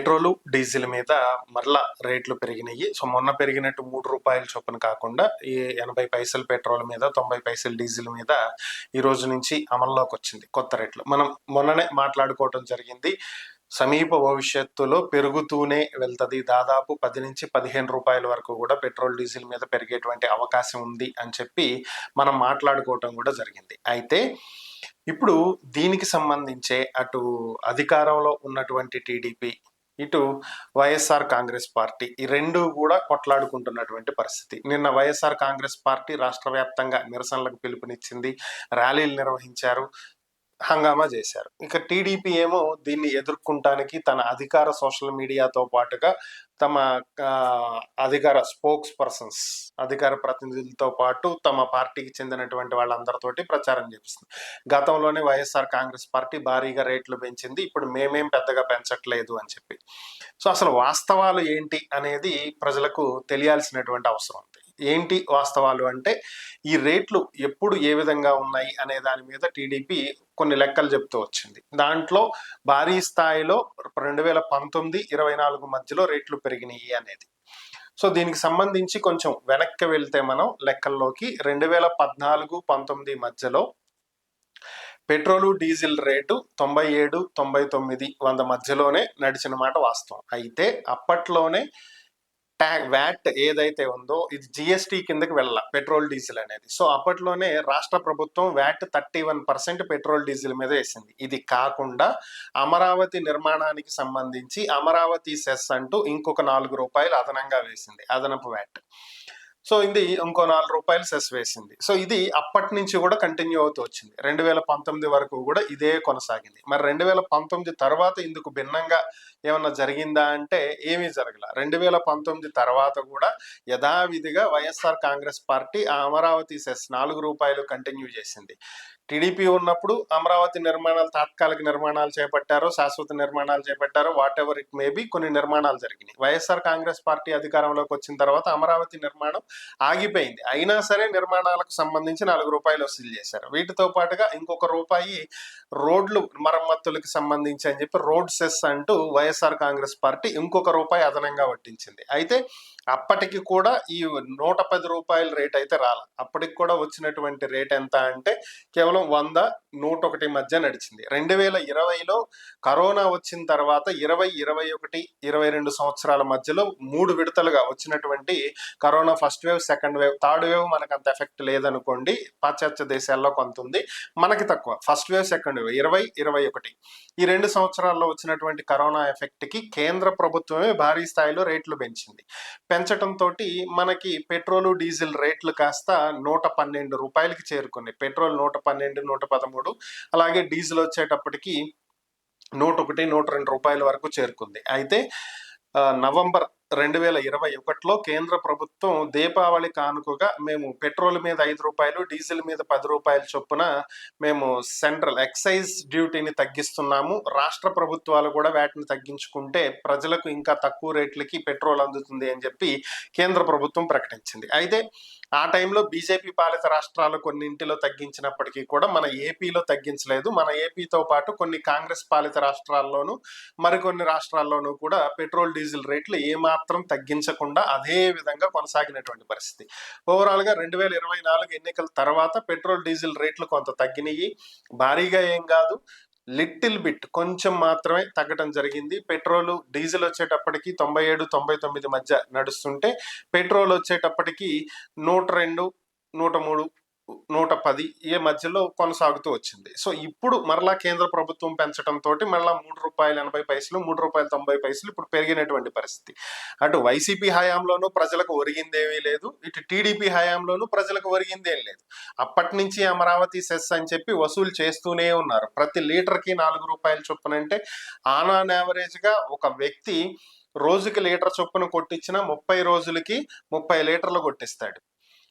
Petrol, diesel మీద మరలా రేట్లు పెరిగినాయి. సో, మొన్న పెరిగినట్టు రూ. 3 చొప్పున కాకుండా ఈ 80 పైసలు పెట్రోల్ మీద, 90 పైసలు డీజిల్ మీద ఈ రోజు నుంచి అమల్లోకొచ్చింది కొత్త రేట్లు. మనం మొన్ననే మాట్లాడుకోవటం జరిగింది. సమీప భవిష్యత్తులో పెరుగుతూనే వెళ్తది. దాదాపు రూ. 10-15 వరకు కూడా పెట్రోల్, డీజిల్ మీద పెరిగేటువంటి అవకాశం ఉంది అని చెప్పి మనం మాట్లాడుకోవటం కూడా జరిగింది. అయితే ఇప్పుడు దీనికి సంబంధించే అటు అధికారంలో ఉన్నటువంటి టీడీపీ, ఇటు వైఎస్ఆర్ కాంగ్రెస్ పార్టీ ఈ రెండు కూడా కొట్లాడుకుంటున్నటువంటి పరిస్థితి. నిన్న వైఎస్ఆర్ కాంగ్రెస్ పార్టీ రాష్ట్ర వ్యాప్తంగా నిరసనలకు పిలుపునిచ్చింది, ర్యాలీలు నిర్వహించారు, హంగామా చేశారు. ఇక టీడీపీ ఏమో దీన్ని ఎదుర్కొంటానికి తన అధికార సోషల్ మీడియాతో పాటుగా తమ అధికార స్పోక్స్ పర్సన్స్, అధికార ప్రతినిధులతో పాటు తమ పార్టీకి చెందినటువంటి వాళ్ళందరితోటి ప్రచారం చేపిస్తుంది. గతంలోనే వైఎస్ఆర్ కాంగ్రెస్ పార్టీ భారీగా రేట్లు పెంచింది, ఇప్పుడు మేమేం పెద్దగా పెంచట్లేదు అని చెప్పి. సో అసలు వాస్తవాలు ఏంటి అనేది ప్రజలకు తెలియాల్సినటువంటి అవసరం ఉంది. ఏంటి వాస్తవాలు అంటే, ఈ రేట్లు ఎప్పుడు ఏ విధంగా ఉన్నాయి అనే దాని మీద టీడీపీ కొన్ని లెక్కలు చెప్తూ వచ్చింది. దాంట్లో భారీ స్థాయిలో 2019-24 మధ్యలో రేట్లు పెరిగినాయి అనేది. సో దీనికి సంబంధించి కొంచెం వెనక్కి వెళ్తే మనం లెక్కల్లోకి 2014-19 మధ్యలో పెట్రోలు, డీజిల్ రేటు 97-99 మధ్యలోనే నడిచిన మాట వాస్తవం. అయితే అప్పట్లోనే వ్యాట్ ఏదైతే ఉందో ఇది జిఎస్టీ కిందకి వెళ్ళాల పెట్రోల్, డీజిల్ అనేది. సో అప్పట్లోనే రాష్ట్ర ప్రభుత్వం వ్యాట్ 31% పెట్రోల్, డీజిల్ మీద వేసింది. ఇది కాకుండా అమరావతి నిర్మాణానికి సంబంధించి అమరావతి సెస్ అంటూ ఇంకొక రూ. 4 అదనంగా వేసింది, అదనపు వ్యాట్. సో ఇది ఇంకో రూ. 4 సెస్ వేసింది. సో ఇది అప్పటి నుంచి కూడా కంటిన్యూ అవుతూ వచ్చింది. 2019 వరకు కూడా ఇదే కొనసాగింది. మరి 2019 తర్వాత ఇందుకు భిన్నంగా ఏమన్నా జరిగిందా అంటే ఏమీ జరగల. 2019 తర్వాత కూడా యథావిధిగా వైఎస్ఆర్ కాంగ్రెస్ పార్టీ ఆ అమరావతి సెస్ రూ. 4 కంటిన్యూ చేసింది. టీడీపీ ఉన్నప్పుడు అమరావతి నిర్మాణాలు, తాత్కాలిక నిర్మాణాలు చేపట్టారు, శాశ్వత నిర్మాణాలు చేపట్టారు, what ever it may be, కొన్ని నిర్మాణాలు జరిగినాయి. వైఎస్ఆర్ కాంగ్రెస్ పార్టీ అధికారంలోకి వచ్చిన తర్వాత అమరావతి నిర్మాణం ఆగిపోయింది. అయినా సరే నిర్మాణాలకు సంబంధించి రూ. 4 వసూలు చేశారు. వీటితో పాటుగా ఇంకొక రూపాయి రోడ్లు మరమ్మతులకు సంబంధించి అని చెప్పి రోడ్ సెస్ అంటూ వైఎస్ఆర్ కాంగ్రెస్ పార్టీ ఇంకొక రూపాయి అదనంగా వడ్డించింది. అయితే అప్పటికి కూడా ఈ రూ. 110 రేట్ అయితే రాల. అప్పటికి కూడా వచ్చినటువంటి రేట్ ఎంత అంటే కేవలం 100, 101 మధ్య నడిచింది. 2020లో కరోనా వచ్చిన తర్వాత 20, 21, 22 సంవత్సరాల మధ్యలో 3 విడతలుగా వచ్చినటువంటి corona first wave, second wave, third wave మనకు అంత ఎఫెక్ట్ లేదనుకోండి. పాశ్చాత్య దేశాల్లో కొంత ఉంది, మనకి తక్కువ. ఫస్ట్ వేవ్, సెకండ్ వేవ్ 20, 21 ఈ 2 సంవత్సరాల్లో వచ్చినటువంటి కరోనా ఎఫెక్ట్ కి కేంద్ర ప్రభుత్వమే భారీ స్థాయిలో రేట్లు పెంచింది. పెంచడంతో మనకి పెట్రోలు, డీజిల్ రేట్లు కాస్త రూ. 112కి చేరుకున్నాయి. పెట్రోల్ 112, 113, అలాగే డీజిల్ వచ్చేటప్పటికి 101, 102 వరకు చేరుకుంది. అయితే నవంబర్ 2021లో కేంద్ర ప్రభుత్వం దీపావళి కానుకగా మేము పెట్రోల్ మీద రూ. 5, డీజిల్ మీద రూ. 10 చొప్పున మేము సెంట్రల్ ఎక్సైజ్ డ్యూటీని తగ్గిస్తున్నాము, రాష్ట్ర ప్రభుత్వాలు కూడా వాటిని తగ్గించుకుంటే ప్రజలకు ఇంకా తక్కువ రేట్లకి పెట్రోల్ అందుతుంది అని చెప్పి కేంద్ర ప్రభుత్వం ప్రకటించింది. అయితే ఆ టైంలో బీజేపీ పాలిత రాష్ట్రాలు కొన్నింటిలో తగ్గించినప్పటికీ కూడా మన ఏపీలో తగ్గించలేదు. మన ఏపీతో పాటు కొన్ని కాంగ్రెస్ పాలిత రాష్ట్రాల్లోనూ మరికొన్ని రాష్ట్రాల్లోనూ కూడా పెట్రోల్, డీజిల్ రేట్లు ఏమాత్రం తగ్గించకుండా అదే విధంగా కొనసాగినటువంటి పరిస్థితి. ఓవరాల్గా 2024 ఎన్నికల తర్వాత పెట్రోల్, డీజిల్ రేట్లు కొంత తగ్గినాయి. భారీగా ఏం కాదు, లిటిల్ బిట్ కొంచెం మాత్రమే తగ్గడం జరిగింది. పెట్రోల్, డీజిల్ వచ్చేటప్పటికి 97, 99 మధ్య నడుస్తుంటే పెట్రోల్ వచ్చేటప్పటికి 102, 103, 110 ఏ మధ్యలో కొనసాగుతూ వచ్చింది. సో ఇప్పుడు మరలా కేంద్ర ప్రభుత్వం పెంచడంతో మరలా రూ. 3.80, రూ. 3.90 ఇప్పుడు పెరిగినటువంటి పరిస్థితి. అటు వైసీపీ హయాంలోనూ ప్రజలకు ఒరిగిందేమీ లేదు, ఇటు టీడీపీ హయాంలోనూ ప్రజలకు ఒరిగిందేం లేదు. అప్పటి నుంచి అమరావతి సెస్ అని చెప్పి వసూలు చేస్తూనే ఉన్నారు. ప్రతి లీటర్కి రూ. 4 చొప్పున. అంటే ఆన్ యావరేజ్ గా ఒక వ్యక్తి రోజుకి లీటర్ చొప్పున కొట్టించిన 30 రోజులకి 30 లీటర్లు కొట్టిస్తాడు.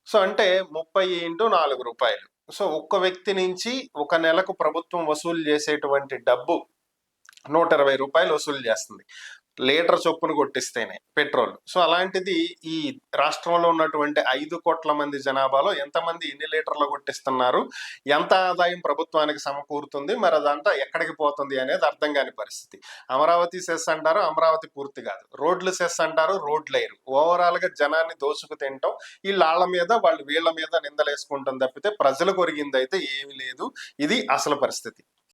సో అంటే 30 × రూ. 4. సో ఒక్క వ్యక్తి నుంచి ఒక నెలకు ప్రభుత్వం వసూలు చేసేటువంటి డబ్బు రూ. 120 వసూలు చేస్తుంది. లీటర్ చొప్పున కొట్టిస్తేనే పెట్రోల్. సో అలాంటిది ఈ రాష్ట్రంలో ఉన్నటువంటి 5 కోట్ల మంది జనాభాలో ఎంతమంది ఎన్ని లీటర్లు కొట్టిస్తున్నారు, ఎంత ఆదాయం ప్రభుత్వానికి సమకూరుతుంది, మరి అదంతా ఎక్కడికి పోతుంది అనేది అర్థం కాని పరిస్థితి. అమరావతి సెస్ అంటారు, అమరావతి పూర్తి కాదు. రోడ్లు సెస్ అంటారు, రోడ్లు లేరు. ఓవరాల్ గా జనాన్ని దోసుకు తింటాం, వీళ్ళ మీద వాళ్ళు వీళ్ళ మీద నిందలేసుకుంటాం తప్పితే ప్రజలకు ఒరిగింది అయితే ఏమీ లేదు. ఇది అసలు పరిస్థితి.